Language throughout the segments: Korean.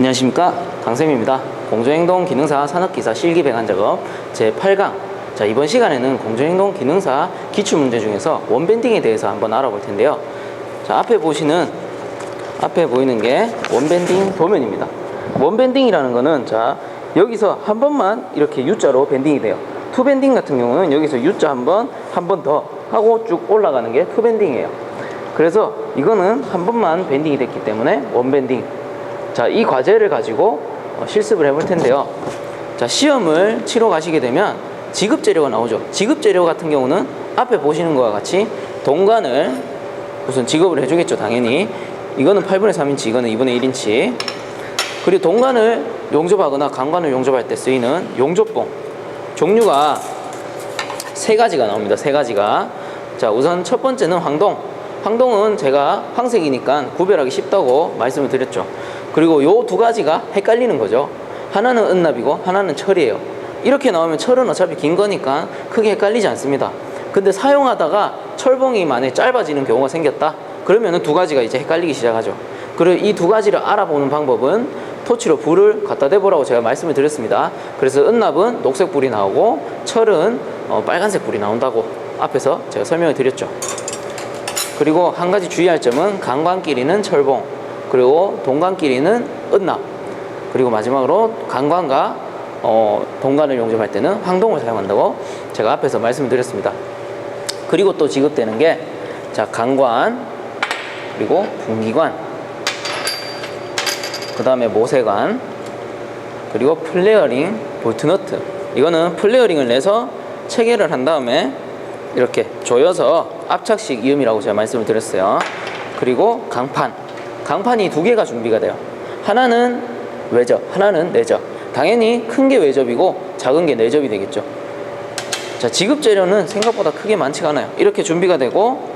안녕하십니까, 강쌤입니다. 공조행동 기능사 산업기사 실기 배관 작업 제8강. 자, 이번 시간에는 공조행동 기능사 기출문제 중에서 원밴딩에 대해서 한번 알아볼 텐데요. 자, 앞에 보이는 게 원밴딩 도면입니다. 원밴딩이라는 거는, 자, 여기서 한 번만 이렇게 U자로 밴딩이 돼요. 투밴딩 같은 경우는 여기서 U자 한 번 더 하고 쭉 올라가는 게 투밴딩이에요. 그래서 이거는 한 번만 밴딩이 됐기 때문에 원밴딩. 자, 이 과제를 가지고 실습을 해볼 텐데요. 자, 시험을 치러 가시게 되면 지급재료가 나오죠. 지급재료 같은 경우는 앞에 보시는 것과 같이 동관을 우선 지급을 해주겠죠, 당연히. 이거는 8분의 3인치, 이거는 2분의 1인치. 그리고 동관을 용접하거나 강관을 용접할 때 쓰이는 용접봉. 종류가 세 가지가 나옵니다. 세 가지가. 자, 우선 첫 번째는 황동. 황동은 제가 황색이니까 구별하기 쉽다고 말씀을 드렸죠. 그리고 요 두 가지가 헷갈리는 거죠. 하나는 은납이고 하나는 철이에요. 이렇게 나오면 철은 어차피 긴 거니까 크게 헷갈리지 않습니다. 근데 사용하다가 철봉이 만약에 짧아지는 경우가 생겼다, 그러면은 두 가지가 이제 헷갈리기 시작하죠. 그리고 이 두 가지를 알아보는 방법은 토치로 불을 갖다 대보라고 제가 말씀을 드렸습니다. 그래서 은납은 녹색 불이 나오고 철은 빨간색 불이 나온다고 앞에서 제가 설명을 드렸죠. 그리고 한 가지 주의할 점은 강관끼리는 철봉, 그리고 동관끼리는 은납, 그리고 마지막으로 강관과 동관을 용접할 때는 황동을 사용한다고 제가 앞에서 말씀을 드렸습니다. 그리고 또 지급되는 게, 자, 강관, 그리고 분기관, 그 다음에 모세관, 그리고 플레어링, 볼트너트. 이거는 플레어링을 내서 체결을 한 다음에 이렇게 조여서 압착식 이음이라고 제가 말씀을 드렸어요. 그리고 강판이 두 개가 준비가 돼요. 하나는 외접, 하나는 내접. 당연히 큰 게 외접이고 작은 게 내접이 되겠죠. 자, 지급재료는 생각보다 크게 많지가 않아요. 이렇게 준비가 되고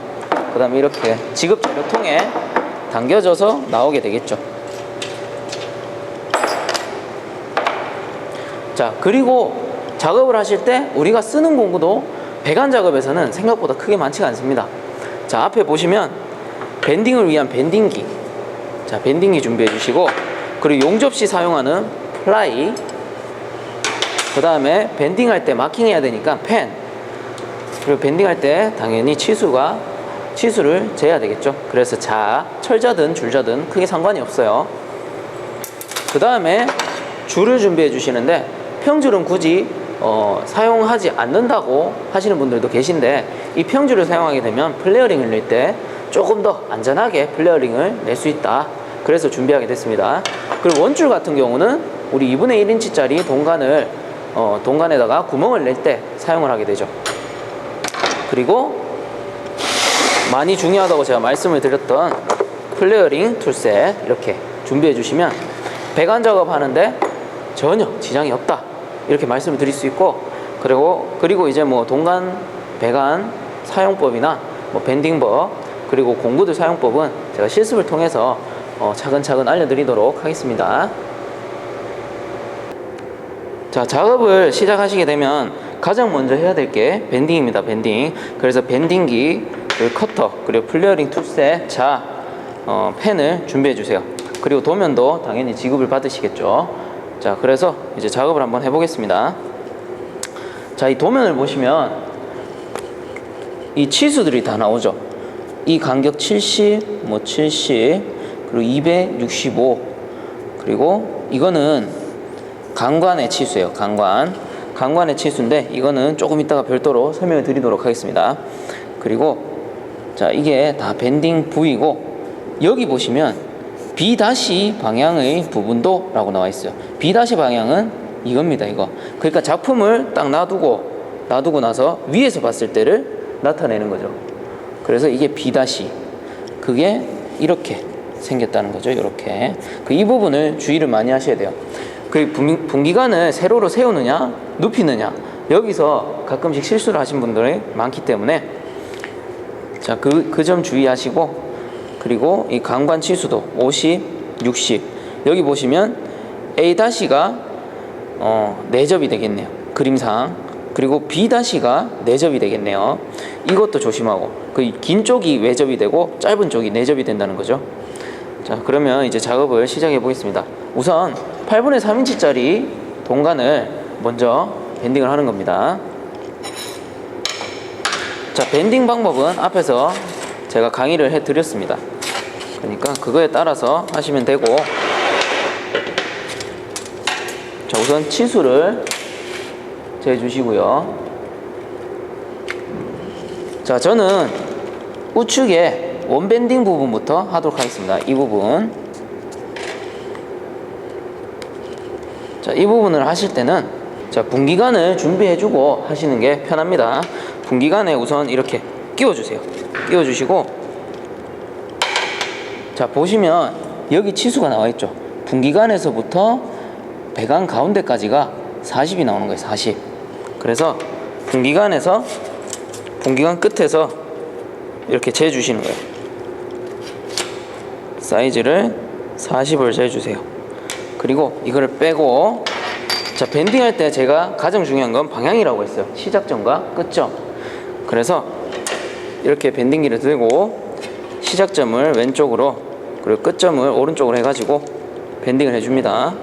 그 다음에 이렇게 지급재료통에 담겨져서 나오게 되겠죠. 자, 그리고 작업을 하실 때 우리가 쓰는 공구도 배관 작업에서는 생각보다 크게 많지가 않습니다. 자, 앞에 보시면 밴딩을 위한 밴딩기. 자, 밴딩기 준비해 주시고, 그리고 용접 시 사용하는 플라이, 그 다음에 밴딩할 때 마킹해야 되니까 펜, 그리고 밴딩할 때 당연히 치수를 재야 되겠죠. 그래서 철자든 줄자든 크게 상관이 없어요. 그 다음에 줄을 준비해 주시는데, 평줄은 굳이 사용하지 않는다고 하시는 분들도 계신데, 이 평줄을 사용하게 되면 플레어링을 낼 때 조금 더 안전하게 플레어링을 낼 수 있다. 그래서 준비하게 됐습니다. 그리고 원줄 같은 경우는 우리 2분의 1인치짜리 동관에다가 구멍을 낼 때 사용을 하게 되죠. 그리고 많이 중요하다고 제가 말씀을 드렸던 플레어링 툴셋 이렇게 준비해 주시면 배관 작업하는데 전혀 지장이 없다, 이렇게 말씀을 드릴 수 있고, 그리고 이제 뭐 동관, 배관 사용법이나 뭐 밴딩법, 그리고 공구들 사용법은 제가 실습을 통해서 차근차근 알려드리도록 하겠습니다. 자, 작업을 시작하시게 되면 가장 먼저 해야 될 게 밴딩입니다. 밴딩. 그래서 밴딩기, 그리고 커터, 그리고 플레어링 툴셋, 펜을 준비해 주세요. 그리고 도면도 당연히 지급을 받으시겠죠. 자, 그래서 이제 작업을 한번 해보겠습니다. 자, 이 도면을 보시면 이 치수들이 다 나오죠. 이 간격 70, 70, 그리고 265, 그리고 이거는 강관의 치수예요. 강관의 치수인데, 이거는 조금 이따가 별도로 설명을 드리도록 하겠습니다. 그리고 자, 이게 다 밴딩 부위고, 여기 보시면 B- 방향의 부분도 라고 나와 있어요. B- 방향은 이겁니다. 이거. 그러니까 작품을 딱 놔두고 나서 위에서 봤을 때를 나타내는 거죠. 그래서 이게 B-, 그게 이렇게 생겼다는 거죠. 이렇게. 이 부분을 주의를 많이 하셔야 돼요. 그리고 분기관을 세로로 세우느냐 눕히느냐, 여기서 가끔씩 실수를 하신 분들이 많기 때문에, 자, 그 점 주의하시고, 그리고 이 강관 치수도 50, 60. 여기 보시면 A-가 내접이 되겠네요, 그림상. 그리고 B-가 내접이 되겠네요. 이것도 조심하고, 그 긴 쪽이 외접이 되고 짧은 쪽이 내접이 된다는 거죠. 자, 그러면 이제 작업을 시작해 보겠습니다. 우선 8분의 3인치짜리 동간을 먼저 밴딩을 하는 겁니다. 자, 밴딩 방법은 앞에서 제가 강의를 해 드렸습니다. 그러니까 그거에 따라서 하시면 되고, 자, 우선 치수를 재주시고요. 자, 저는 우측에 원밴딩 부분부터 하도록 하겠습니다. 이 부분. 자, 이 부분을 하실 때는 자, 분기관을 준비해주고 하시는 게 편합니다. 분기관에 우선 이렇게 끼워주세요. 끼워주시고, 자, 보시면 여기 치수가 나와 있죠. 분기관에서부터 배관 가운데까지가 40이 나오는 거예요. 40. 그래서 분기관 끝에서 이렇게 재주시는 거예요. 사이즈를 40을 재주세요. 그리고 이거를 빼고, 자, 밴딩할 때 제가 가장 중요한 건 방향이라고 했어요. 시작점과 끝점. 그래서 이렇게 밴딩기를 들고 시작점을 왼쪽으로, 그리고 끝점을 오른쪽으로 해가지고 밴딩을 해줍니다.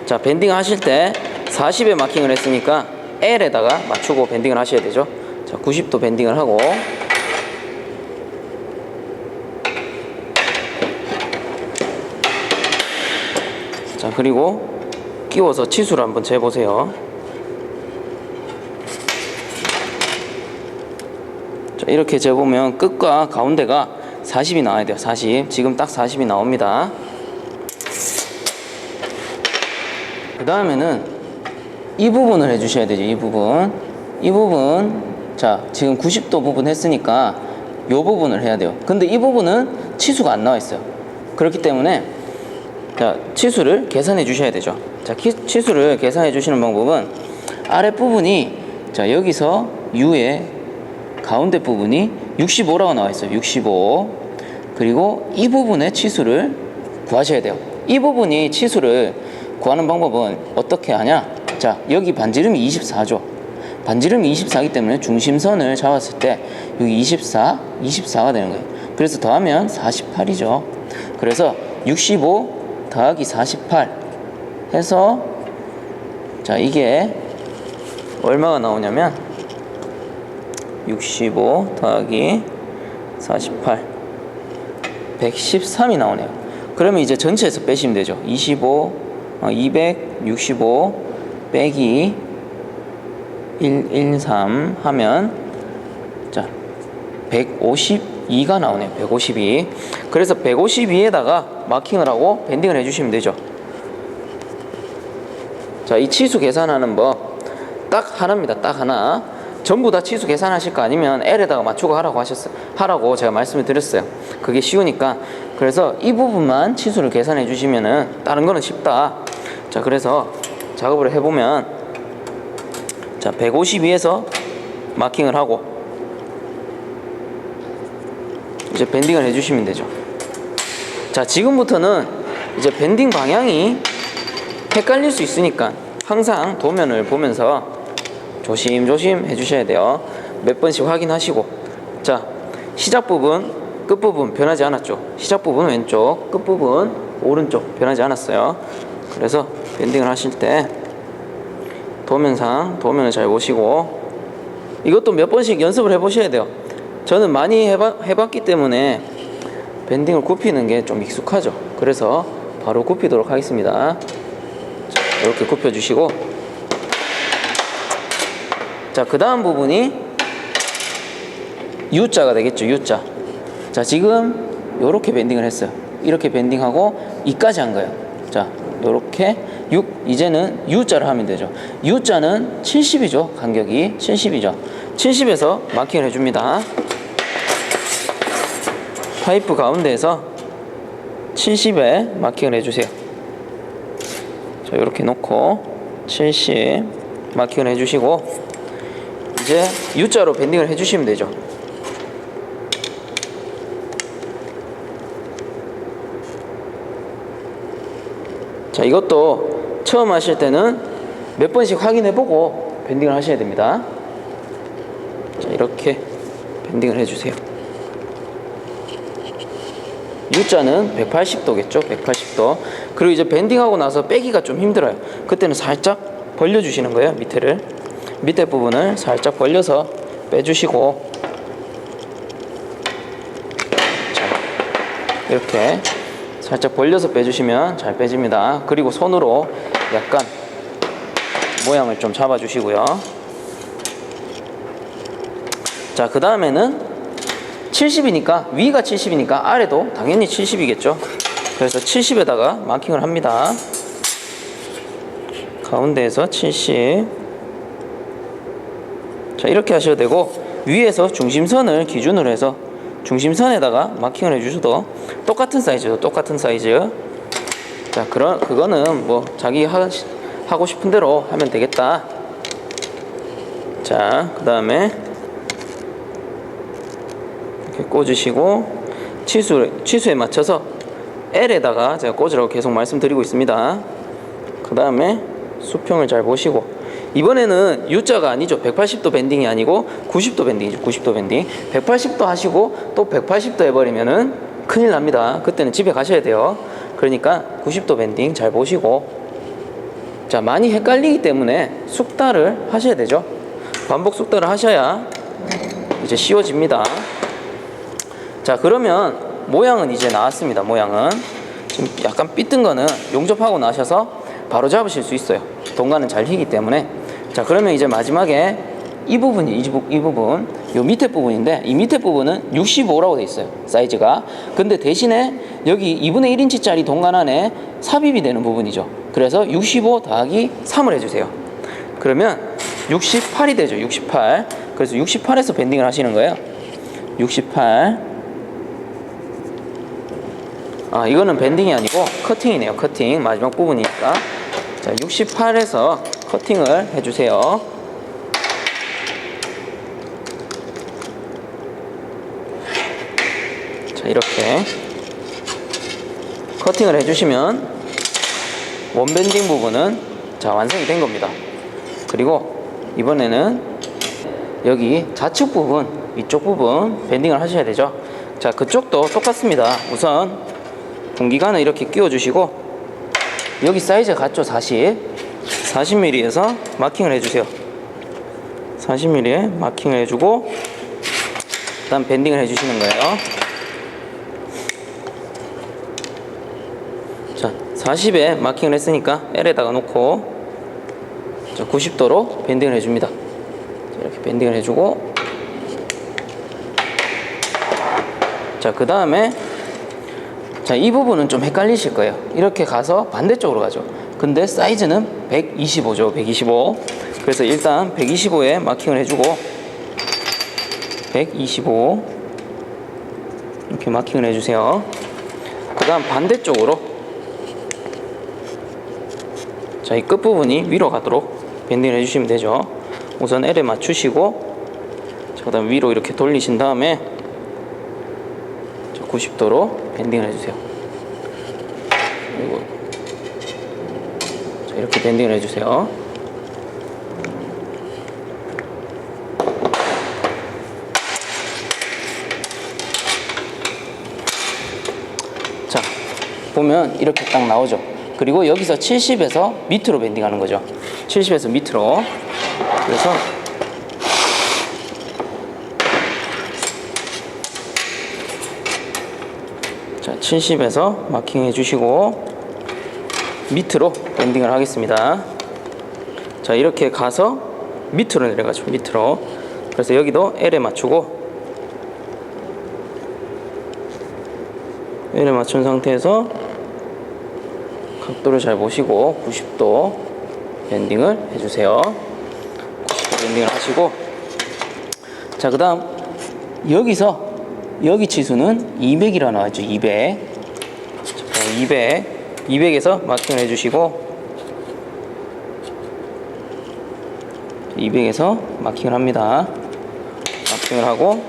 자, 밴딩 하실 때 40에 마킹을 했으니까 L에다가 맞추고 밴딩을 하셔야 되죠. 자, 90도 밴딩을 하고, 자, 그리고 끼워서 치수를 한번 재보세요. 자, 이렇게 재보면 끝과 가운데가 40이 나와야 돼요. 40. 지금 딱 40이 나옵니다. 그 다음에는 이 부분을 해주셔야 되죠. 이 부분. 자, 지금 90도 부분 했으니까 이 부분을 해야 돼요. 근데 이 부분은 치수가 안 나와 있어요. 그렇기 때문에 자, 치수를 계산해 주셔야 되죠. 자, 치수를 계산해 주시는 방법은 아랫부분이, 자, 여기서 U의 가운데 부분이 65라고 나와 있어요. 65. 그리고 이 부분의 치수를 구하셔야 돼요. 이 부분이 치수를 구하는 방법은 어떻게 하냐? 자, 여기 반지름이 24죠. 반지름이 24이기 때문에 중심선을 잡았을 때 여기 24가 되는 거예요. 그래서 더하면 48이죠. 그래서 65 더하기 48 해서, 자, 이게 얼마가 나오냐면 65 더하기 48 113이 나오네요. 그러면 이제 전체에서 빼시면 되죠. 265 빼기 113 하면, 자, 152가 나오네요. 152. 그래서 152에다가 마킹을 하고 밴딩을 해주시면 되죠. 자, 이 치수 계산하는 법 딱 하나입니다. 딱 하나. 전부 다 치수 계산하실 거 아니면 L에다가 맞추고 하라고 제가 말씀을 드렸어요. 그게 쉬우니까. 그래서 이 부분만 치수를 계산해 주시면은 다른 거는 쉽다. 자, 그래서 작업을 해보면, 자, 152에서 마킹을 하고 이제 밴딩을 해주시면 되죠. 자, 지금부터는 이제 밴딩 방향이 헷갈릴 수 있으니까 항상 도면을 보면서 조심조심 해주셔야 돼요. 몇 번씩 확인하시고. 자, 시작 부분, 끝 부분 변하지 않았죠. 시작 부분 왼쪽, 끝 부분 오른쪽 변하지 않았어요. 그래서 밴딩을 하실 때 도면을 잘 보시고, 이것도 몇 번씩 연습을 해보셔야 돼요. 저는 많이 해봤기 때문에 밴딩을 굽히는 게 좀 익숙하죠. 그래서 바로 굽히도록 하겠습니다. 자, 이렇게 굽혀주시고, 자, 그 다음 부분이 U자가 되겠죠. U자. 자, 지금 요렇게 밴딩을 했어요. 이렇게 밴딩하고 이까지 한 거예요. 자, 요렇게 6. 이제는 U자를 하면 되죠. U자는 70이죠. 간격이 70이죠. 70에서 마킹을 해줍니다. 파이프 가운데에서 70에 마킹을 해주세요. 자, 이렇게 놓고 70 마킹을 해주시고, 이제 U자로 밴딩을 해주시면 되죠. 자, 이것도 처음 하실 때는 몇 번씩 확인해보고 밴딩을 하셔야 됩니다. 자, 이렇게 밴딩을 해주세요. U자는 180도겠죠. 180도. 그리고 이제 밴딩하고 나서 빼기가 좀 힘들어요. 그때는 살짝 벌려주시는 거예요. 밑에 부분을 살짝 벌려서 빼주시고, 자, 이렇게 살짝 벌려서 빼주시면 잘 빼집니다. 그리고 손으로 약간 모양을 좀 잡아주시고요. 자, 그 다음에는 70이니까, 위가 70이니까 아래도 당연히 70이겠죠. 그래서 70에다가 마킹을 합니다. 가운데에서 70. 자, 이렇게 하셔도 되고, 위에서 중심선을 기준으로 해서 중심선에다가 마킹을 해주셔도 똑같은 사이즈죠. 똑같은 사이즈. 자, 그거는 뭐 자기 하고 싶은 대로 하면 되겠다. 자, 그 다음에 이렇게 꽂으시고, 치수에 맞춰서 L에다가 제가 꽂으라고 계속 말씀드리고 있습니다. 그 다음에 수평을 잘 보시고, 이번에는 U자가 아니죠. 180도 밴딩이 아니고 90도 밴딩이죠. 90도 밴딩. 180도 하시고 또 180도 해버리면은 큰일 납니다. 그때는 집에 가셔야 돼요. 그러니까 90도 밴딩 잘 보시고, 자, 많이 헷갈리기 때문에 숙달을 하셔야 되죠. 반복 숙달을 하셔야 이제 쉬워집니다. 자, 그러면 모양은 이제 나왔습니다. 모양은 지금 약간 삐뜬 거는 용접하고 나셔서 바로 잡으실 수 있어요. 동간은 잘 휘기 때문에. 자, 그러면 이제 마지막에 이 부분이 이 부분, 요 밑에 부분인데, 이 밑에 부분은 65라고 돼 있어요. 사이즈가. 근데 대신에 여기 2분의 1인치짜리 동간 안에 삽입이 되는 부분이죠. 그래서 65 더하기 3을 해주세요. 그러면 68이 되죠. 68. 그래서 68에서 밴딩을 하시는 거예요. 68. 아, 이거는 밴딩이 아니고 커팅이네요. 커팅. 마지막 부분이니까. 자, 68에서 커팅을 해주세요. 자, 이렇게 커팅을 해주시면 원밴딩 부분은 자, 완성이 된 겁니다. 그리고 이번에는 여기 좌측 부분, 이쪽 부분 밴딩을 하셔야 되죠. 자, 그쪽도 똑같습니다. 우선 분기관을 이렇게 끼워 주시고, 여기 사이즈가 같죠. 40mm에서 마킹을 해주세요. 40mm에 마킹을 해주고, 그 다음 밴딩을 해주시는 거예요. 자, 40에 마킹을 했으니까 L에다가 놓고, 자, 90도로 밴딩을 해줍니다. 자, 이렇게 밴딩을 해주고, 자, 그 다음에 자, 이 부분은 좀 헷갈리실 거예요. 이렇게 가서 반대쪽으로 가죠. 근데 사이즈는 125죠. 125. 그래서 일단 125에 마킹을 해주고, 125 이렇게 마킹을 해주세요. 그 다음 반대쪽으로, 자, 이 끝부분이 위로 가도록 밴딩을 해주시면 되죠. 우선 L에 맞추시고, 자, 그 다음 위로 이렇게 돌리신 다음에 90도로 밴딩을 해주세요. 그리고 자, 이렇게 밴딩을 해주세요. 자, 보면 이렇게 딱 나오죠. 그리고 여기서 70에서 밑으로 밴딩하는 거죠. 70에서 밑으로. 그래서 자, 70에서 마킹 해주시고 밑으로 밴딩을 하겠습니다. 자, 이렇게 가서 밑으로 내려가죠. 밑으로. 그래서 여기도 L에 맞추고, L에 맞춘 상태에서 각도를 잘 보시고 90도 밴딩을 해주세요. 90도 밴딩을 하시고, 자, 그 다음 여기서 여기 치수는 200이라 나왔죠. 200. 자, 200에서 마킹을 해주시고, 200에서 마킹을 합니다. 마킹을 하고,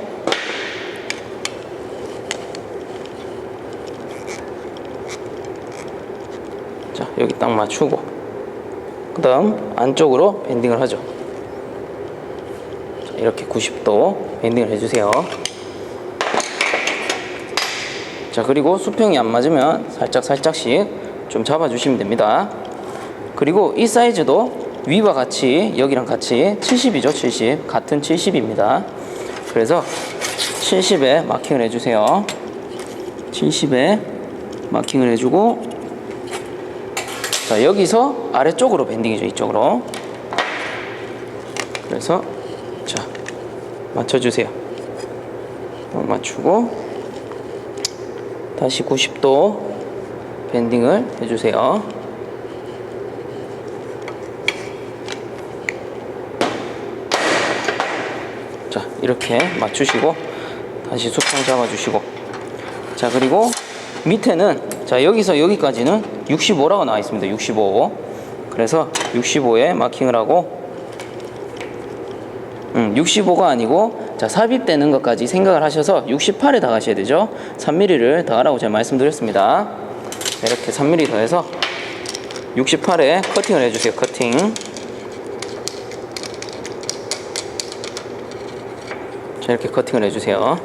자, 여기 딱 맞추고, 그 다음 안쪽으로 밴딩을 하죠. 자, 이렇게 90도 밴딩을 해주세요. 자, 그리고 수평이 안 맞으면 살짝씩 좀 잡아주시면 됩니다. 그리고 이 사이즈도 위와 같이 여기랑 같이 70이죠. 70 같은 70입니다. 그래서 70에 마킹을 해주세요. 70에 마킹을 해주고, 자, 여기서 아래쪽으로 밴딩이죠. 이쪽으로. 그래서 자, 맞춰주세요. 맞추고 다시 90도 밴딩을 해주세요. 자, 이렇게 맞추시고 다시 수평 잡아주시고, 자, 그리고 밑에는, 자, 여기서 여기까지는 65라고 나와 있습니다. 65. 그래서 65에 마킹을 하고, 65가 아니고, 자, 삽입되는 것까지 생각을 하셔서 68에 다 가셔야 되죠. 3mm를 더하라고 제가 말씀드렸습니다. 이렇게 3mm 더해서 68에 커팅을 해주세요. 커팅. 자, 이렇게 커팅을 해주세요.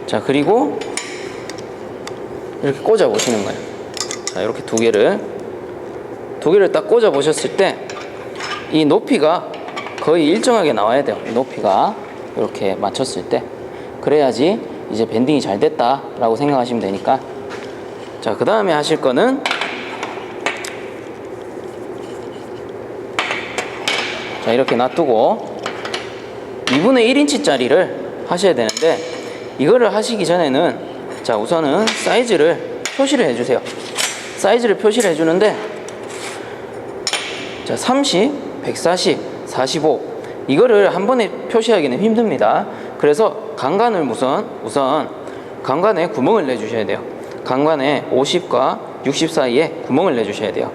자, 그리고 이렇게 꽂아 보시는 거예요. 자, 이렇게 두 개를 딱 꽂아 보셨을 때 이 높이가 거의 일정하게 나와야 돼요. 높이가 이렇게 맞췄을 때, 그래야지 이제 밴딩이 잘 됐다 라고 생각하시면 되니까. 자, 그 다음에 하실 거는, 자, 이렇게 놔두고 2분의 1인치 짜리를 하셔야 되는데, 이거를 하시기 전에는, 자, 우선은 사이즈를 표시를 해주세요. 사이즈를 표시를 해주는데, 자, 30, 140, 45 이거를 한 번에 표시하기는 힘듭니다. 그래서 강간을 우선 강간에 구멍을 내주셔야 돼요. 강간에 50과 60 사이에 구멍을 내주셔야 돼요.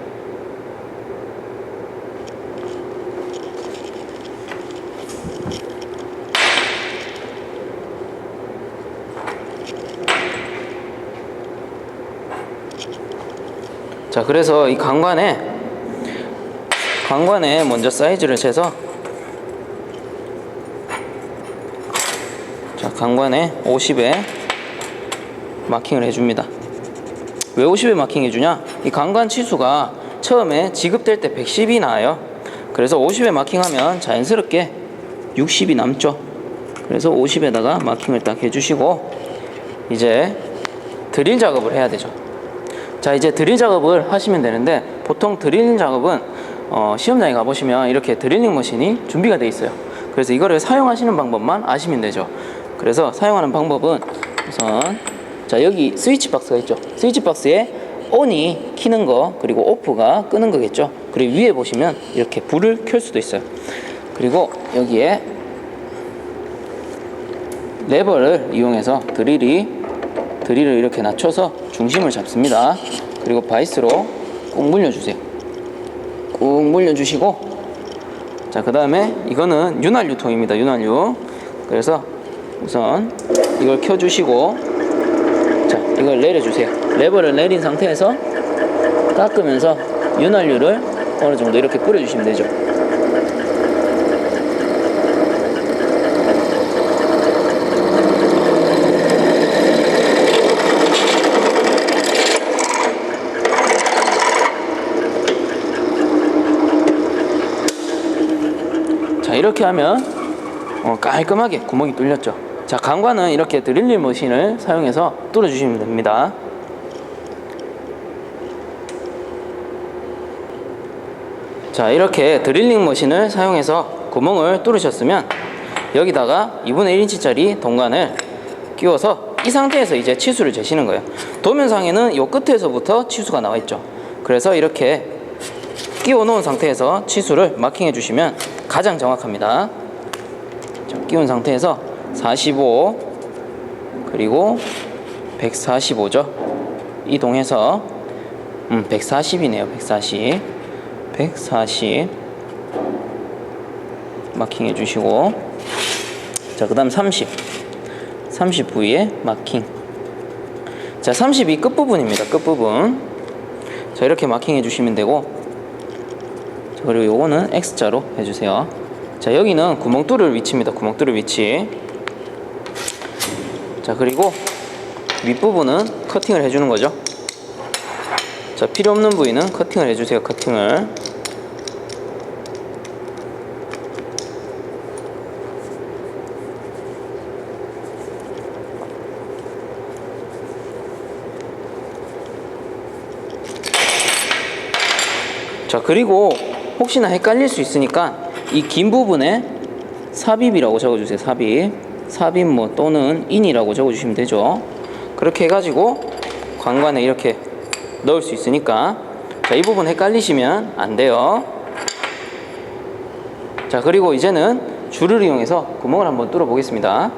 자, 그래서 이 강관에 먼저 사이즈를 재서, 자, 강관에 50에 마킹을 해줍니다. 왜 50에 마킹 해주냐? 이 강관 치수가 처음에 지급될 때 110이 나와요. 그래서 50에 마킹하면 자연스럽게 60이 남죠. 그래서 50에다가 마킹을 딱 해주시고, 이제 드릴 작업을 해야 되죠. 자, 이제 드릴 작업을 하시면 되는데, 보통 드릴 작업은 시험장에 가보시면 이렇게 드릴링 머신이 준비가 되어 있어요. 그래서 이거를 사용하시는 방법만 아시면 되죠. 그래서 사용하는 방법은 우선, 자, 여기 스위치 박스가 있죠. 스위치 박스에 ON이 켜는 거, 그리고 OFF가 끄는 거겠죠. 그리고 위에 보시면 이렇게 불을 켤 수도 있어요. 그리고 여기에 레버를 이용해서 드릴을 이렇게 낮춰서 중심을 잡습니다. 그리고 바이스로 꾹 물려주세요. 꾹 물려주시고, 자, 그 다음에 이거는 윤활유 통입니다. 윤활유. 그래서 우선 이걸 켜주시고, 자, 이걸 내려주세요. 레버를 내린 상태에서 깎으면서 윤활유를 어느 정도 이렇게 뿌려주시면 되죠. 자, 이렇게 하면 깔끔하게 구멍이 뚫렸죠. 자, 강관은 이렇게 드릴링 머신을 사용해서 뚫어주시면 됩니다. 자, 이렇게 드릴링 머신을 사용해서 구멍을 뚫으셨으면 여기다가 2분의 1인치짜리 동관을 끼워서 이 상태에서 이제 치수를 재시는 거예요. 도면상에는 이 끝에서부터 치수가 나와 있죠. 그래서 이렇게 끼워 놓은 상태에서 치수를 마킹해 주시면 가장 정확합니다. 자, 끼운 상태에서 45 그리고 145죠. 이동해서 140이네요. 140 마킹해 주시고, 자, 그 다음 30 부위에 마킹. 자, 30이 끝부분입니다. 끝부분. 자, 이렇게 마킹해 주시면 되고, 자, 그리고 요거는 X자로 해주세요. 자, 여기는 구멍 뚫을 위치입니다. 구멍 뚫을 위치. 자, 그리고 윗부분은 커팅을 해주는 거죠. 자, 필요 없는 부위는 커팅을 해주세요. 커팅을. 자, 그리고 혹시나 헷갈릴 수 있으니까 이 긴 부분에 삽입이라고 적어주세요. 삽입 뭐 또는 인이라고 적어주시면 되죠. 그렇게 해가지고 관관에 이렇게 넣을 수 있으니까, 자, 이 부분 헷갈리시면 안 돼요. 자, 그리고 이제는 줄을 이용해서 구멍을 한번 뚫어 보겠습니다.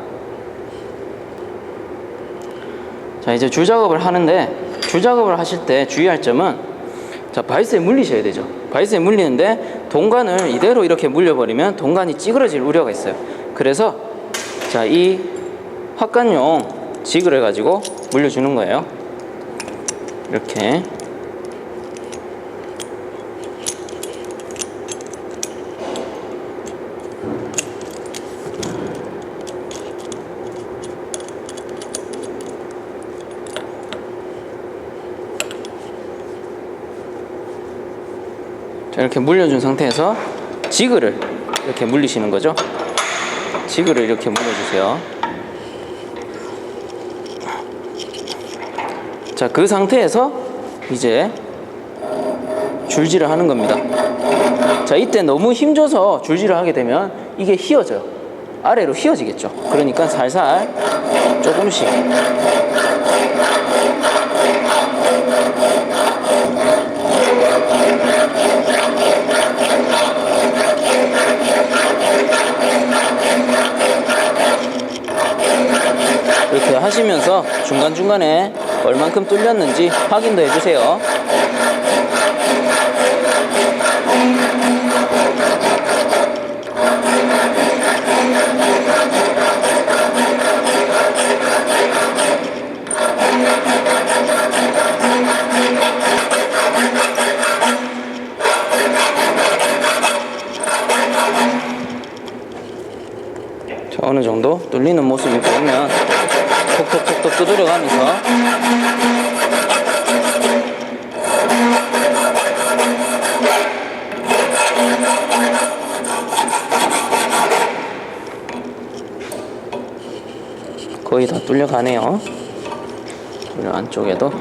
자, 이제 줄 작업을 하는데, 줄 작업을 하실 때 주의할 점은, 자, 바이스에 물리셔야 되죠. 바이스에 물리는데 동관을 이대로 이렇게 물려버리면 동관이 찌그러질 우려가 있어요. 그래서 자, 이 확관용 직을 해가지고 물려주는 거예요. 이렇게. 자, 이렇게 물려준 상태에서 지그를 이렇게 물리시는 거죠. 지그를 이렇게 물려주세요. 자, 그 상태에서 이제 줄질을 하는 겁니다. 자, 이때 너무 힘줘서 줄질을 하게 되면 이게 휘어져요. 아래로 휘어지겠죠. 그러니까 살살 조금씩. 이렇게 하시면서 중간중간에 얼만큼 뚫렸는지 확인도 해주세요. 자, 어느 정도 뚫리는 모습이 보이면 톡톡톡톡 두드려가면서 거의 다 뚫려가네요. 그리고 안쪽에도.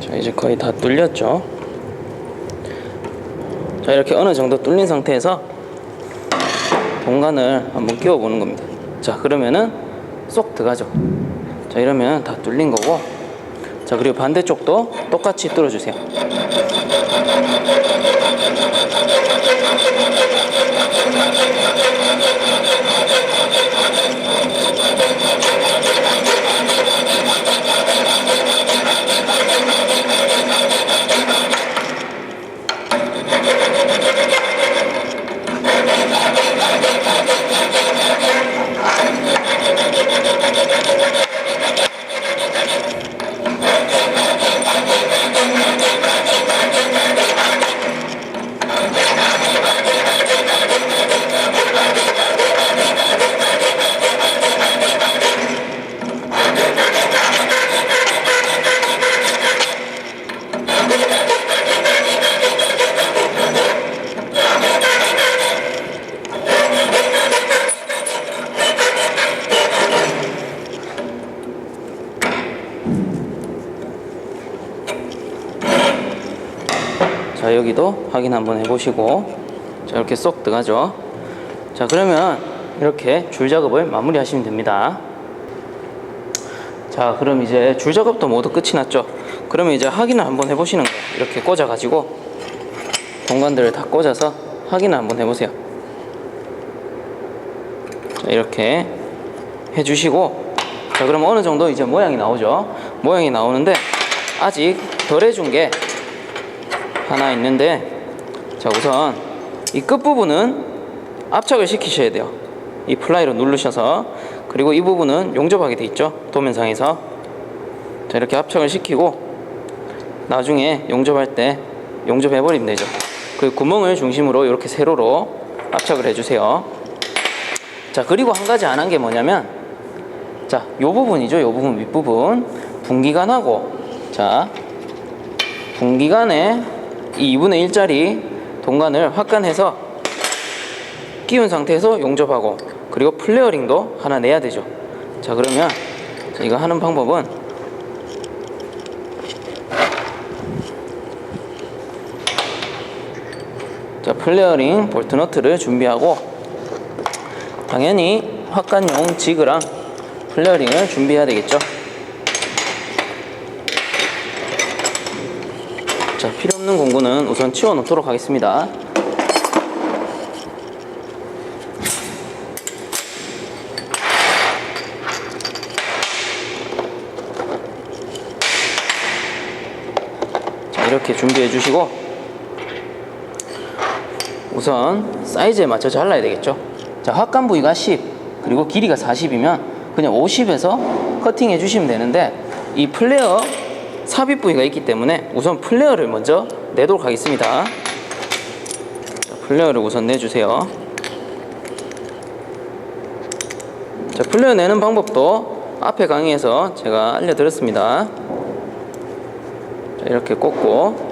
자, 이제 거의 다 뚫렸죠. 자, 이렇게 어느 정도 뚫린 상태에서 공간을 한번 끼워 보는 겁니다. 자, 그러면은 쏙 들어가죠. 자, 이러면 다 뚫린 거고, 자, 그리고 반대쪽도 똑같이 뚫어주세요. 자, 여기도 확인 한번 해보시고, 자, 이렇게 쏙 들어가죠. 자, 그러면 이렇게 줄 작업을 마무리 하시면 됩니다. 자, 그럼 이제 줄 작업도 모두 끝이 났죠. 그러면 이제 확인을 한번 해보시는 거예요. 이렇게 꽂아 가지고 공간들을 다 꽂아서 확인을 한번 해보세요. 자, 이렇게 해주시고, 자, 그럼 어느 정도 이제 모양이 나오죠. 모양이 나오는데 아직 덜 해준 게 하나 있는데, 자, 우선 이 끝부분은 압착을 시키셔야 돼요. 이 플라이로 누르셔서. 그리고 이 부분은 용접하게 돼 있죠, 도면상에서. 자, 이렇게 압착을 시키고 나중에 용접할 때 용접해 버리면 되죠. 그리고 구멍을 중심으로 이렇게 세로로 압착을 해주세요. 자, 그리고 한 가지 안 한 게 뭐냐면, 자, 요 부분이죠, 요 부분, 윗부분 분기관하고, 자, 분기관에 이 2분의 1짜리 동관을 확관해서 끼운 상태에서 용접하고, 그리고 플레어링도 하나 내야 되죠. 자, 그러면 자, 이거 하는 방법은, 자, 플레어링 볼트 너트를 준비하고, 당연히 확관용 지그랑 플레어링을 준비해야 되겠죠. 자, 필요 없는 공구는 우선 치워 놓도록 하겠습니다. 자, 이렇게 준비해 주시고, 우선 사이즈에 맞춰 잘라야 되겠죠. 자, 확관 부위가 10, 그리고 길이가 40이면 그냥 50에서 커팅해 주시면 되는데, 이 플레어 삽입 부위가 있기 때문에 우선 플레어를 먼저 내도록 하겠습니다. 자, 플레어를 우선 내주세요. 자, 플레어 내는 방법도 앞에 강의에서 제가 알려드렸습니다. 자, 이렇게 꽂고,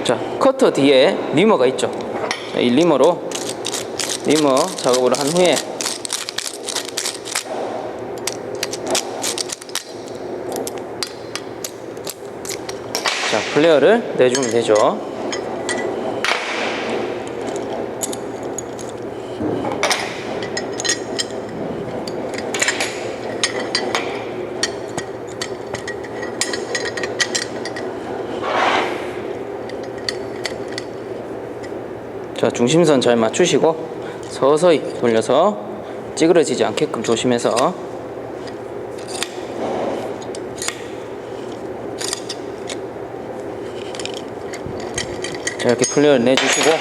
자, 커터 뒤에 리머가 있죠. 자, 이 리머 작업을 한 후에, 자, 플레어를 내주면 되죠. 자, 중심선 잘 맞추시고 서서히 돌려서 찌그러지지 않게끔 조심해서. 자, 이렇게 플레어를 내주시고,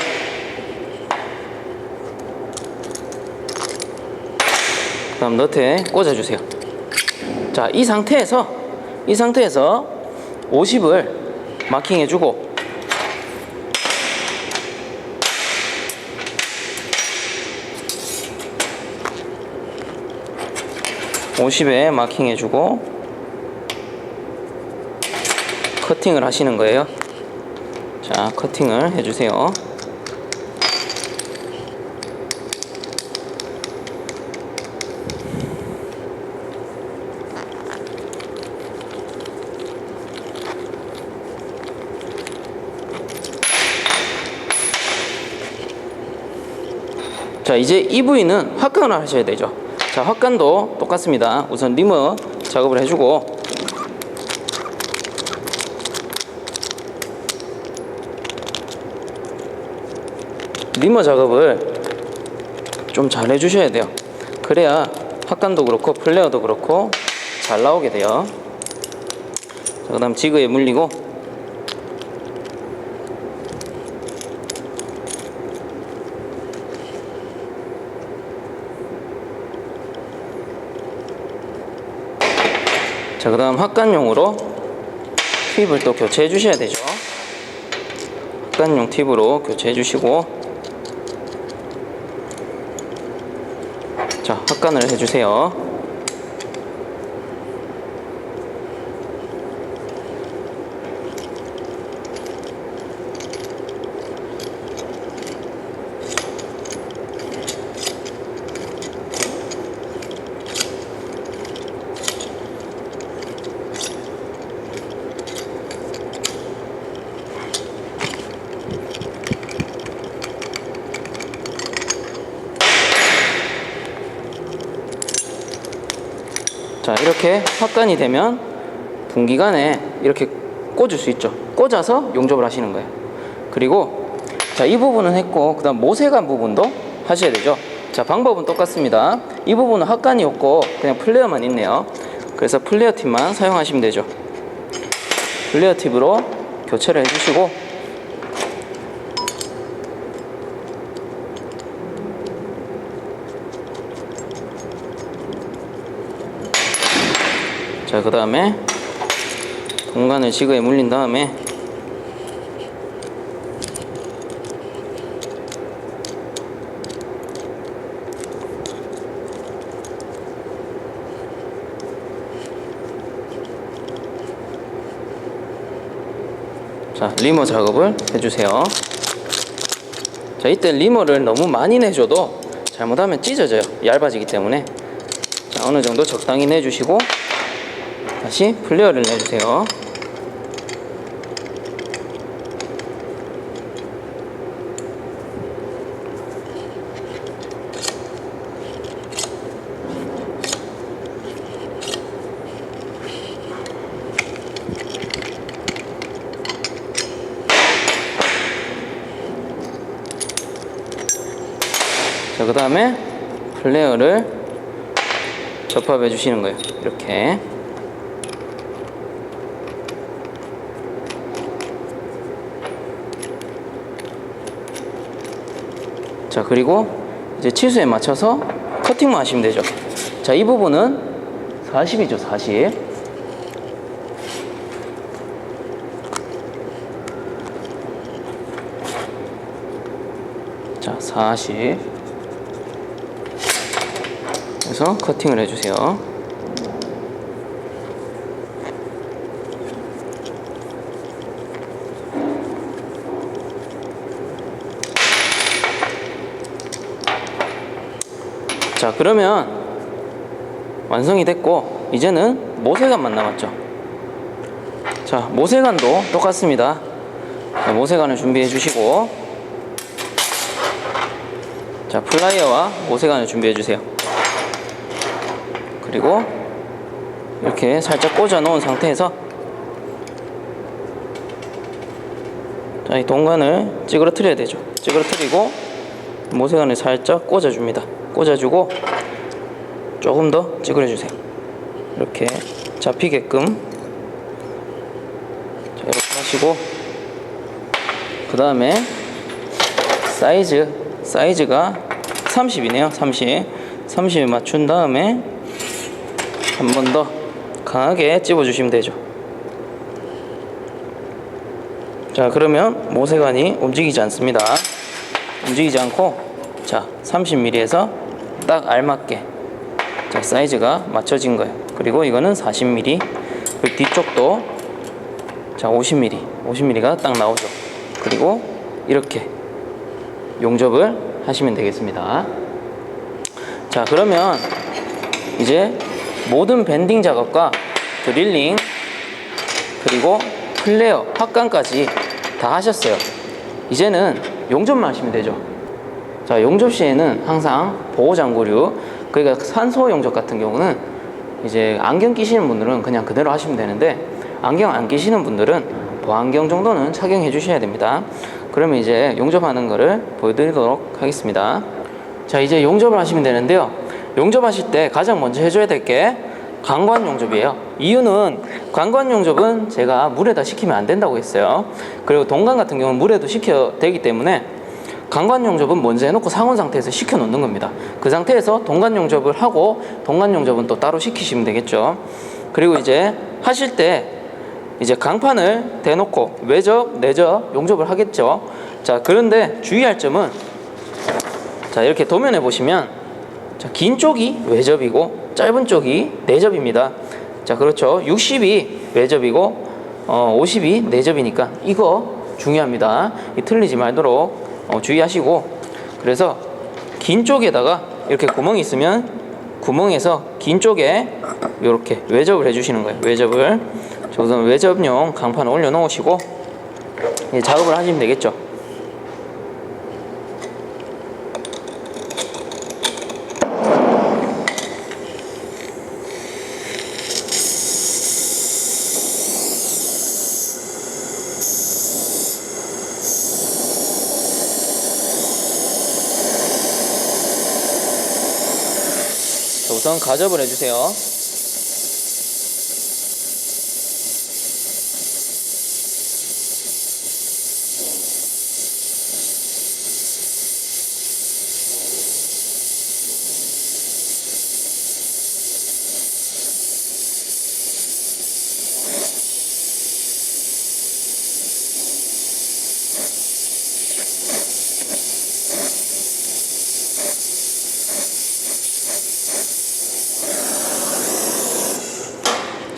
그 다음 너트에 꽂아주세요. 자, 이 상태에서 50을 마킹해주고, 50에 마킹해주고 커팅을 하시는 거예요. 자, 커팅을 해주세요. 자, 이제 이 부위는 확관을 하셔야 되죠. 자, 확관도 똑같습니다. 우선 리머 작업을 해주고, 리머 작업을 좀 잘 해주셔야 돼요. 그래야 확관도 그렇고 플레어도 그렇고 잘 나오게 돼요. 자, 그 다음 지그에 물리고, 자, 그 다음 확관용으로 팁을 또 교체해 주셔야 되죠. 확관용 팁으로 교체해 주시고, 자, 확관을 해주세요. 자, 이렇게 확관이 되면 분기관에 이렇게 꽂을 수 있죠. 꽂아서 용접을 하시는 거예요. 그리고 자, 이 부분은 했고, 그 다음 모세관 부분도 하셔야 되죠. 자, 자, 방법은 똑같습니다. 이 부분은 합간이 없고 그냥 플레어만 있네요. 그래서 플레어 팁만 사용하시면 되죠. 플레어 팁으로 교체를 해주시고, 자, 그 다음에 공간을 지그에 물린 다음에 자, 리머 작업을 해주세요. 자, 이때 리머를 너무 많이 내줘도 잘못하면 찢어져요. 얇아지기 때문에. 자, 어느 정도 적당히 내주시고 다시 플레어를 내주세요. 자, 그 다음에 플레어를 접합해 주시는 거예요. 이렇게. 자, 그리고 이제 치수에 맞춰서 커팅만 하시면 되죠. 자, 이 부분은 40이죠, 40. 자, 40. 그래서 커팅을 해주세요. 자, 그러면 완성이 됐고 이제는 모세관만 남았죠. 자, 모세관도 똑같습니다. 자, 모세관을 준비해 주시고, 자, 플라이어와 모세관을 준비해 주세요. 그리고 이렇게 살짝 꽂아 놓은 상태에서, 자, 이 동관을 찌그러뜨려야 되죠. 찌그러뜨리고 모세관을 살짝 꽂아 줍니다. 꽂아 주고 조금 더 찌그러 주세요. 이렇게 잡히게끔. 자, 이렇게 하시고, 그 다음에 사이즈가 30이네요. 30에 맞춘 다음에 한 번 더 강하게 찝어 주시면 되죠. 자, 그러면 모세관이 움직이지 않습니다. 움직이지 않고, 자, 30mm에서 딱 알맞게, 자, 사이즈가 맞춰진 거예요. 그리고 이거는 40mm, 그리고 뒤쪽도 자, 50mm가 딱 나오죠. 그리고 이렇게 용접을 하시면 되겠습니다. 자, 그러면 이제 모든 밴딩 작업과 드릴링 그리고 플레어, 합관까지 다 하셨어요. 이제는 용접만 하시면 되죠. 자, 용접 시에는 항상 보호장구류, 그러니까 산소 용접 같은 경우는 이제 안경 끼시는 분들은 그냥 그대로 하시면 되는데, 안경 안 끼시는 분들은 보안경 정도는 착용해 주셔야 됩니다. 그러면 이제 용접하는 거를 보여드리도록 하겠습니다. 자, 이제 용접을 하시면 되는데요. 용접하실 때 가장 먼저 해줘야 될 게 강관 용접이에요. 이유는 강관 용접은 제가 물에다 식히면 안 된다고 했어요. 그리고 동관 같은 경우는 물에도 식혀 되기 때문에 강관 용접은 먼저 해놓고 상온 상태에서 식혀 놓는 겁니다. 그 상태에서 동관 용접을 하고, 동관 용접은 또 따로 식히시면 되겠죠. 그리고 이제 하실 때 이제 강판을 대놓고 외접, 내접 용접을 하겠죠. 자, 그런데 주의할 점은, 자, 이렇게 도면에 보시면, 자, 긴 쪽이 외접이고 짧은 쪽이 내접입니다. 자, 그렇죠. 60이 외접이고 50이 내접이니까 이거 중요합니다. 틀리지 말도록 주의하시고, 그래서 긴 쪽에다가 이렇게 구멍이 있으면 구멍에서 긴 쪽에 이렇게 외접을 해주시는 거예요. 외접을. 우선 외접용 강판을 올려 놓으시고 이제 작업을 하시면 되겠죠. 자, 우선 가접을 해주세요.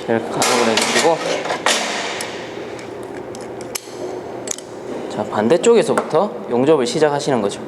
이렇게 가접을 해주시고, 자, 반대쪽에서부터 용접을 시작하시는 거죠.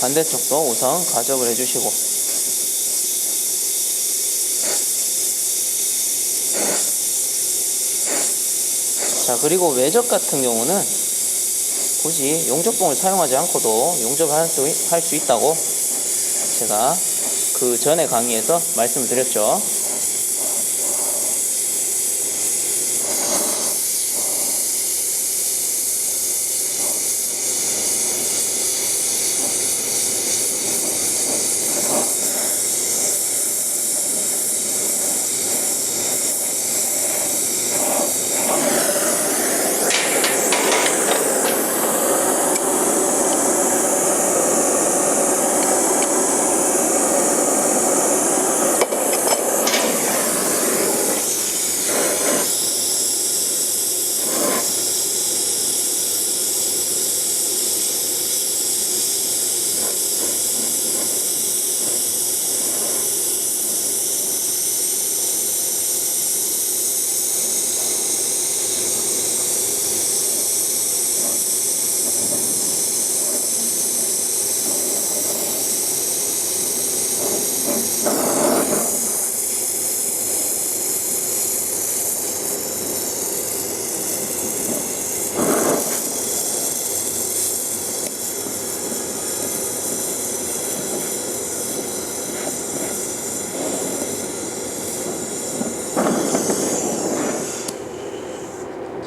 반대쪽도 우선 가접을 해주시고, 자, 그리고 외접 같은 경우는 굳이 용접봉을 사용하지 않고도 용접을 할 수 있다고 제가 그 전에 강의에서 말씀을 드렸죠.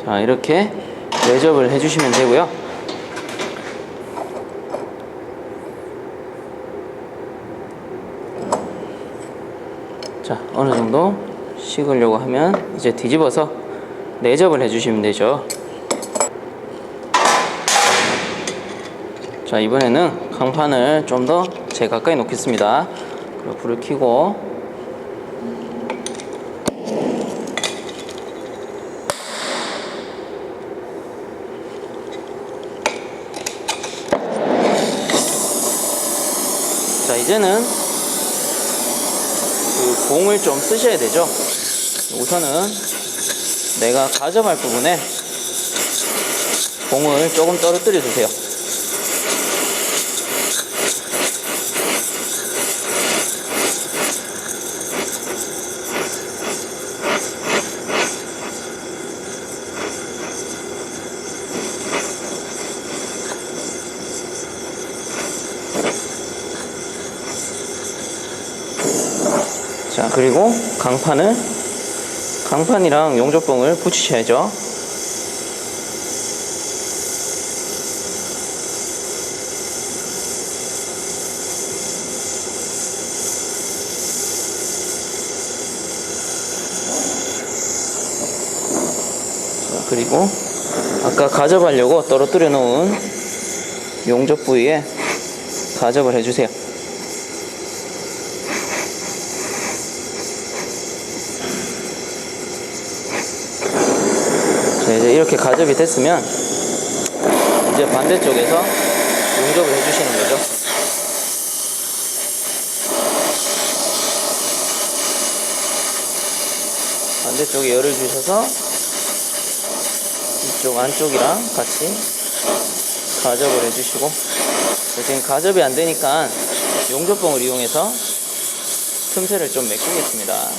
자, 이렇게 외접을 해주시면 되고요. 자, 어느 정도 식으려고 하면 이제 뒤집어서 내접을 해주시면 되죠. 자, 이번에는 강판을 좀 더 제 가까이 놓겠습니다. 그리고 불을 켜고, 자, 이제는 그 공을 좀 쓰셔야 되죠. 우선은 내가 가접할 부분에 공을 조금 떨어뜨려 주세요. 자, 그리고 강판이랑 용접봉을 붙이셔야죠. 자, 그리고 아까 가접하려고 떨어뜨려 놓은 용접 부위에 가접을 해주세요. 자, 이제 이렇게 가접이 됐으면 이제 반대쪽에서 용접을 해주시는 거죠. 반대쪽에 열을 주셔서 이쪽 안쪽이랑 같이 가접을 해주시고, 지금 가접이 안 되니까 용접봉을 이용해서 틈새를 좀 메꾸겠습니다.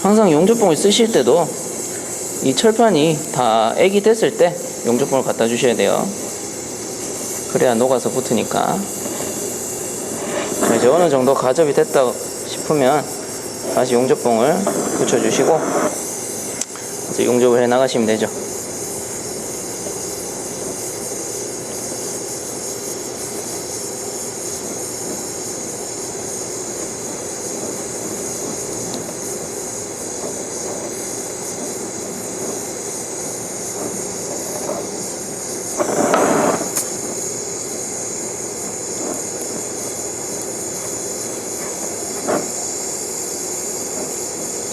항상 용접봉을 쓰실 때도 이 철판이 다 액이 됐을 때 용접봉을 갖다 주셔야 돼요. 그래야 녹아서 붙으니까. 자, 이제 어느 정도 가접이 됐다 싶으면 다시 용접봉을 붙여주시고 이제 용접을 해 나가시면 되죠.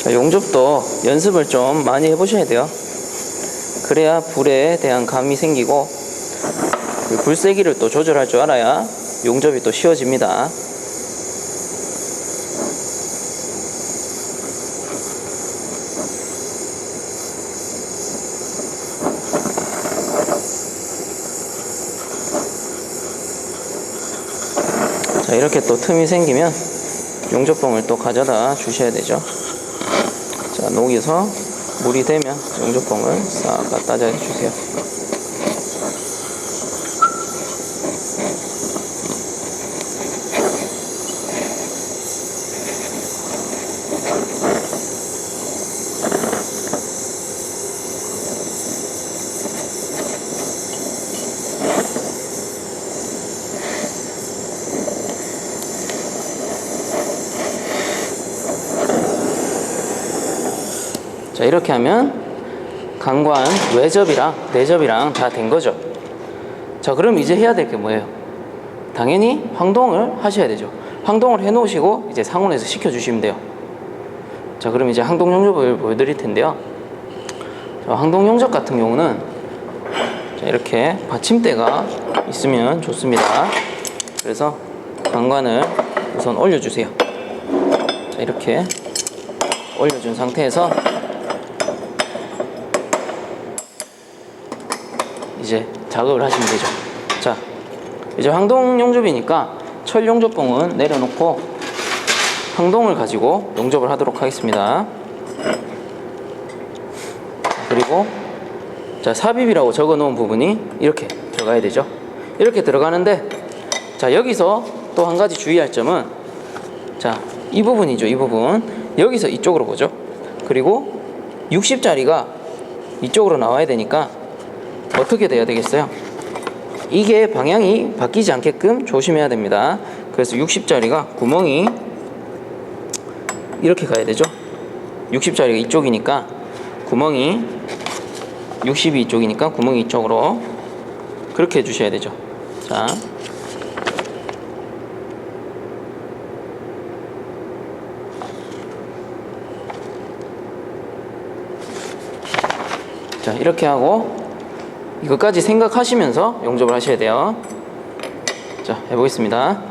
용접도 연습을 좀 많이 해보셔야 돼요. 그래야 불에 대한 감이 생기고 불 세기를 또 조절할 줄 알아야 용접이 또 쉬워집니다. 자, 이렇게 또 틈이 생기면 용접봉을 또 가져다 주셔야 되죠. 자, 녹여서 물이 되면 용접봉을 싹 갖다 주세요. 자, 이렇게 하면 강관 외접이랑 내접이랑 다 된 거죠. 자, 그럼 이제 해야 될 게 뭐예요? 당연히 항동을 하셔야 되죠. 항동을 해 놓으시고 이제 상온에서 식혀 주시면 돼요. 자, 그럼 이제 항동 용접을 보여드릴 텐데요. 자, 항동 용접 같은 경우는 자, 이렇게 받침대가 있으면 좋습니다. 그래서 강관을 우선 올려주세요. 자, 이렇게 올려준 상태에서 이제 작업을 하시면 되죠. 자, 이제 항동 용접이니까 철 용접봉은 내려놓고 항동을 가지고 용접을 하도록 하겠습니다. 그리고 자, 삽입이라고 적어 놓은 부분이 이렇게 들어가야 되죠. 이렇게 들어가는데 자, 여기서 또 한 가지 주의할 점은 자, 이 부분이죠. 이 부분 여기서 이쪽으로 보죠. 그리고 60짜리가 이쪽으로 나와야 되니까 어떻게 돼야 되겠어요? 이게 방향이 바뀌지 않게끔 조심해야 됩니다. 그래서 60짜리가 구멍이 이렇게 가야 되죠. 60짜리가 이쪽이니까 구멍이 60이 이쪽이니까 구멍이 이쪽으로 그렇게 해주셔야 되죠. 자, 자, 이렇게 하고 이것까지 생각하시면서 용접을 하셔야 돼요. 자, 해보겠습니다.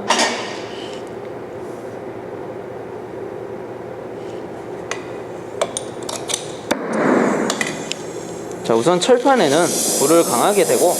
자, 우선 철판에는 불을 강하게 대주고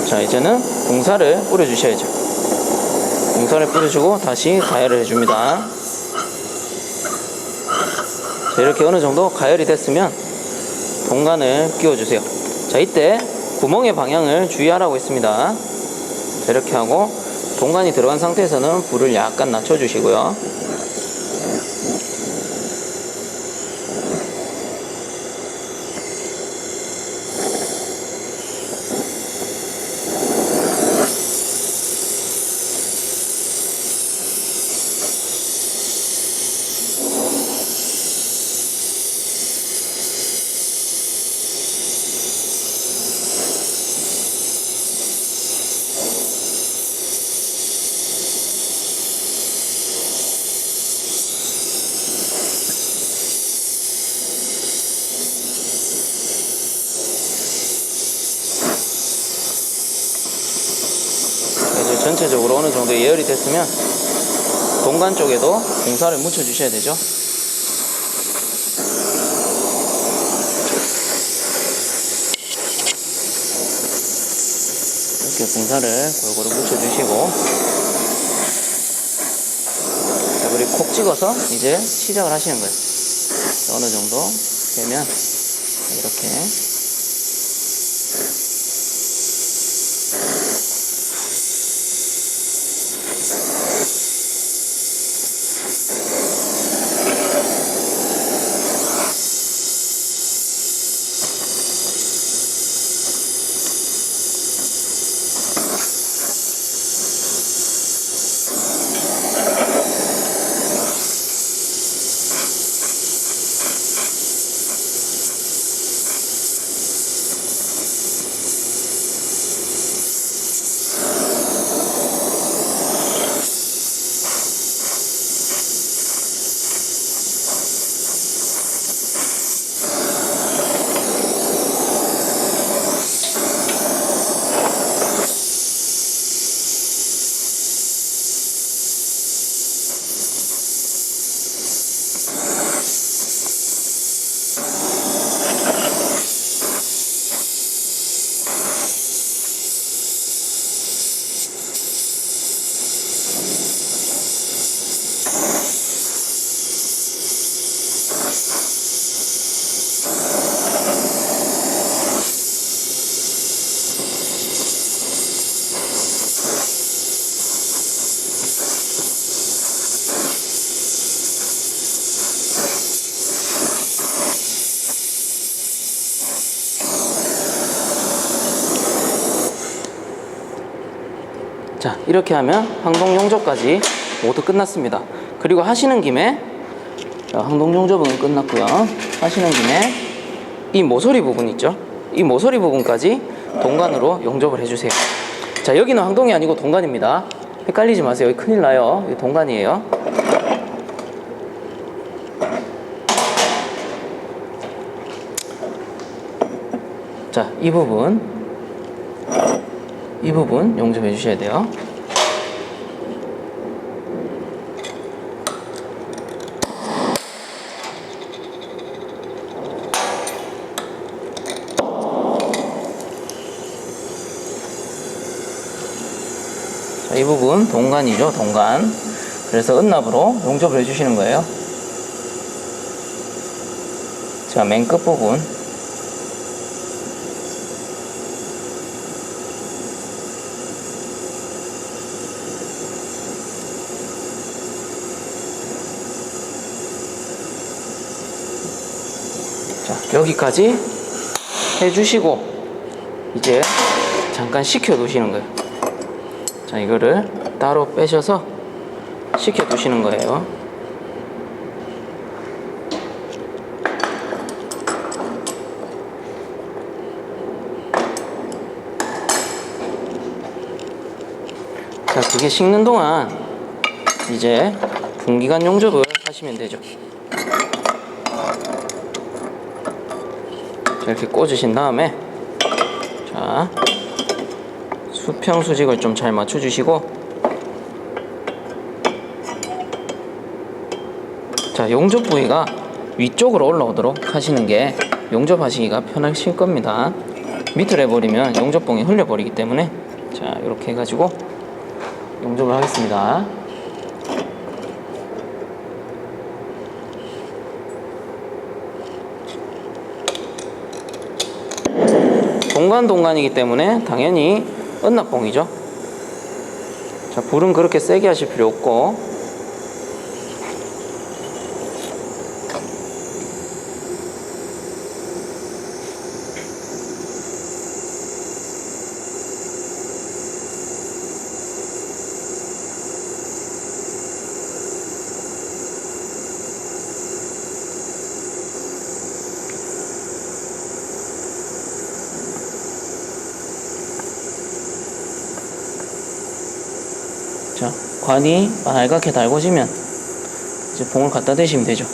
자, 이제는 봉사를 뿌려주셔야죠. 봉사를 뿌려주고 다시 가열을 해줍니다. 자, 이렇게 어느 정도 가열이 됐으면 동관을 끼워주세요. 자, 이때 구멍의 방향을 주의하라고 했습니다. 자, 이렇게 하고 동관이 들어간 상태에서는 불을 약간 낮춰주시고요. 전체적으로 어느 정도 예열이 됐으면 동간 쪽에도 공사를 묻혀 주셔야 되죠. 이렇게 공사를 골고루 묻혀 주시고, 자, 그리고 콕 찍어서 이제 시작을 하시는 거예요. 어느 정도 되면 이렇게 자, 이렇게 하면 항동 용접까지 모두 끝났습니다. 그리고 하시는 김에, 자, 항동 용접은 끝났고요. 하시는 김에 이 모서리 부분 있죠? 이 모서리 부분까지 동간으로 용접을 해주세요. 자, 여기는 항동이 아니고 동간입니다. 헷갈리지 마세요. 여기 큰일 나요. 여기 동간이에요. 자, 이 부분 용접해 주셔야 돼요. 자, 이 부분 동간이죠, 동간. 그래서 은납으로 용접을 해주시는 거예요. 자, 맨 끝 부분. 자, 여기까지 해주시고 이제 잠깐 식혀 두시는 거예요. 자, 이거를 따로 빼셔서 식혀 두시는 거예요. 자, 그게 식는 동안 이제 분기관 용접을 하시면 되죠. 자, 이렇게 꽂으신 다음에, 자, 수평 수직을 좀 잘 맞춰주시고, 자, 용접 부위가 위쪽으로 올라오도록 하시는 게 용접하시기가 편하실 겁니다. 밑으로 해버리면 용접봉이 흘려버리기 때문에, 자, 이렇게 해가지고 용접을 하겠습니다. 동간이기 때문에 당연히 은납봉이죠. 자, 불은 그렇게 세게 하실 필요 없고, 자, 관이 빨갛게 달궈지면 이제 봉을 갖다 대시면 되죠.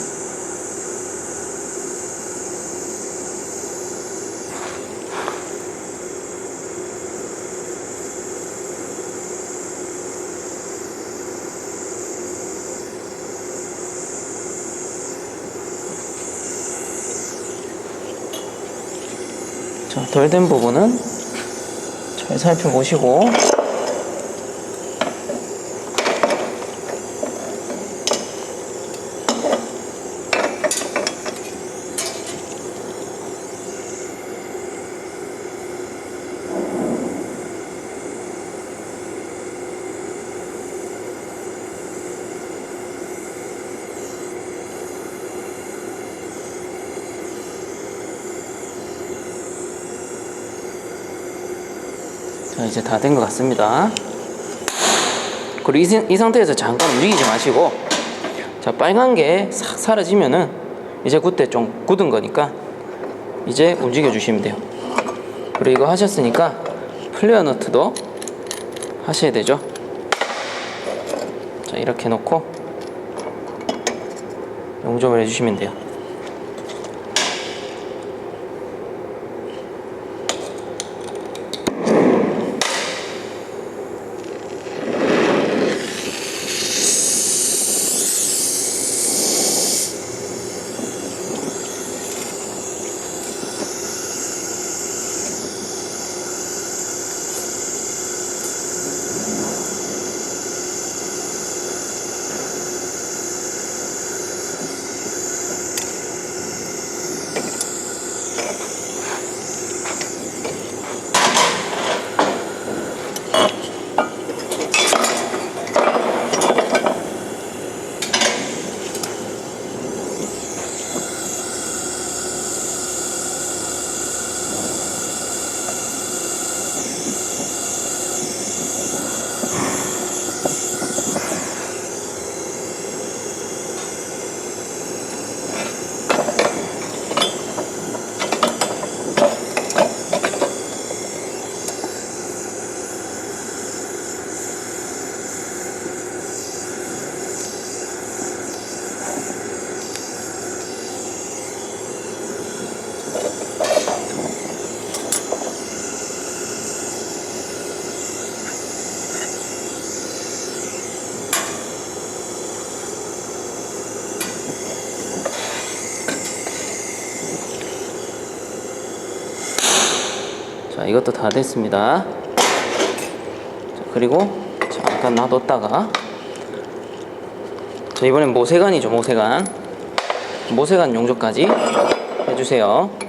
덜 된 부분은 잘 살펴보시고, 자, 이제 다 된 것 같습니다. 그리고 이 상태에서 잠깐 움직이지 마시고, 자, 빨간 게 싹 사라지면은 이제 그때 좀 굳은 거니까 이제 움직여 주시면 돼요. 그리고 이거 하셨으니까 플레어 너트도 하셔야 되죠. 자, 이렇게 놓고 용접을 해주시면 돼요. 자, 이것도 다 됐습니다. 자, 그리고 잠깐 놔뒀다가, 자, 이번엔 모세관이죠. 모세관 용접까지 해주세요.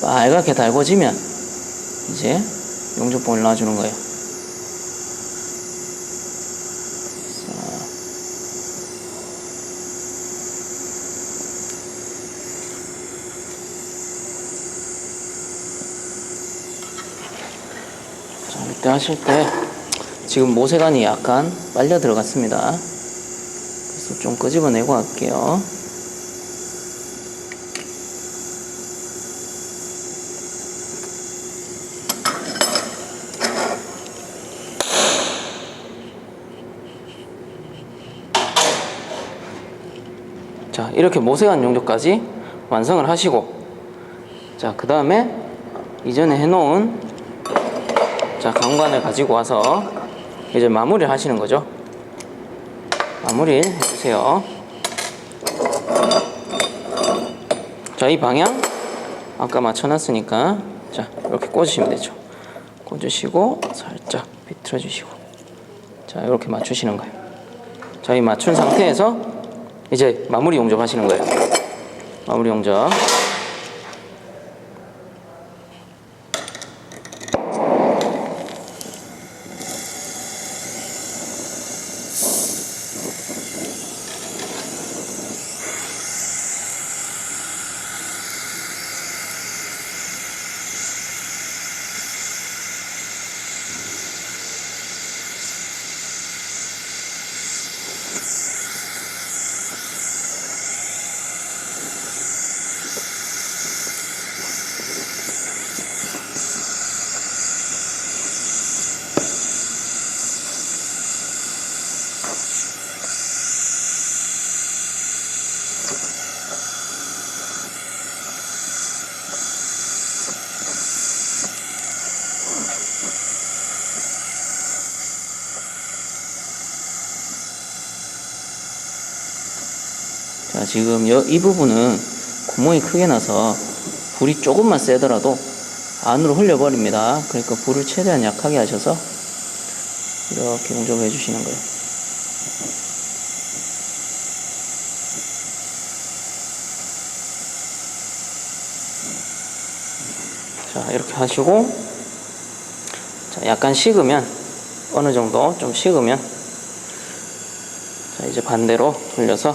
빨갛게 달궈지면 이제 용접봉을 놔주는 거예요. 자, 이때 하실 때 지금 모세관이 약간 빨려 들어갔습니다. 그래서 좀 끄집어내고 할게요. 자, 이렇게 모세관 용접까지 완성을 하시고, 자, 그 다음에 이전에 해놓은, 자, 강관을 가지고 와서 이제 마무리를 하시는 거죠. 마무리 해주세요. 자, 이 방향 아까 맞춰놨으니까, 자, 이렇게 꽂으시면 되죠. 꽂으시고 살짝 비틀어 주시고, 자, 이렇게 맞추시는 거예요. 자, 이 맞춘 상태에서 이제 마무리 용접 하시는 거예요. 마무리 용접. 자, 지금 이 부분은 구멍이 크게 나서 불이 조금만 세더라도 안으로 흘려버립니다. 그러니까 불을 최대한 약하게 하셔서 이렇게 용접을 해주시는 거예요. 자, 이렇게 하시고, 자, 약간 식으면, 어느 정도 좀 식으면, 자, 이제 반대로 돌려서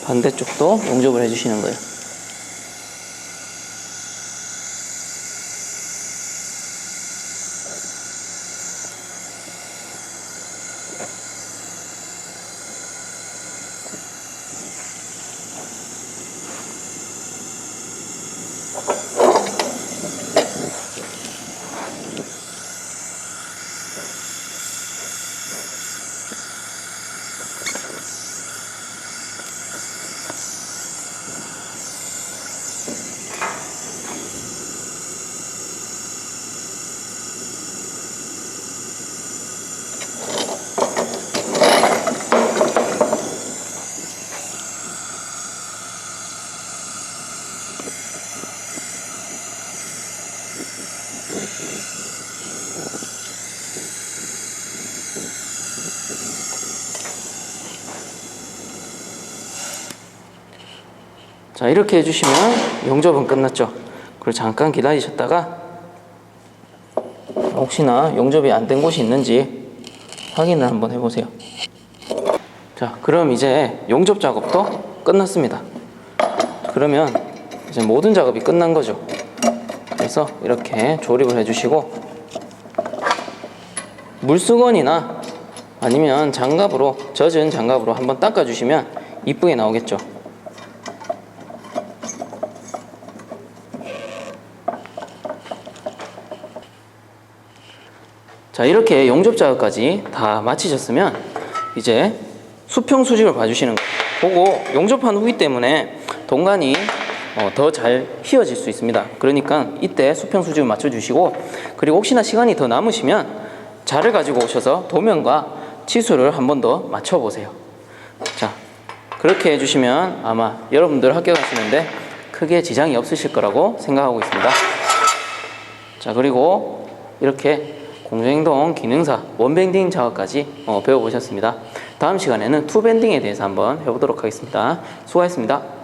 반대쪽도 용접을 해주시는 거예요. 자, 이렇게 해주시면 용접은 끝났죠. 그리고 잠깐 기다리셨다가 혹시나 용접이 안 된 곳이 있는지 확인을 한번 해보세요. 자, 그럼 이제 용접 작업도 끝났습니다. 그러면 이제 모든 작업이 끝난 거죠. 그래서 이렇게 조립을 해주시고, 물수건이나 아니면 장갑으로, 젖은 장갑으로 한번 닦아주시면 이쁘게 나오겠죠. 자, 이렇게 용접 작업까지 다 마치셨으면 이제 수평 수직을 봐주시는 거예요. 보고 용접한 후기 때문에 동간이 더 잘 휘어질 수 있습니다. 그러니까 이때 수평 수직을 맞춰주시고, 그리고 혹시나 시간이 더 남으시면 자를 가지고 오셔서 도면과 치수를 한 번 더 맞춰보세요. 자, 그렇게 해주시면 아마 여러분들 합격하시는데 크게 지장이 없으실 거라고 생각하고 있습니다. 자, 그리고 이렇게 공조행동 기능사 원밴딩 작업까지 배워보셨습니다. 다음 시간에는 투밴딩에 대해서 한번 해보도록 하겠습니다. 수고하셨습니다.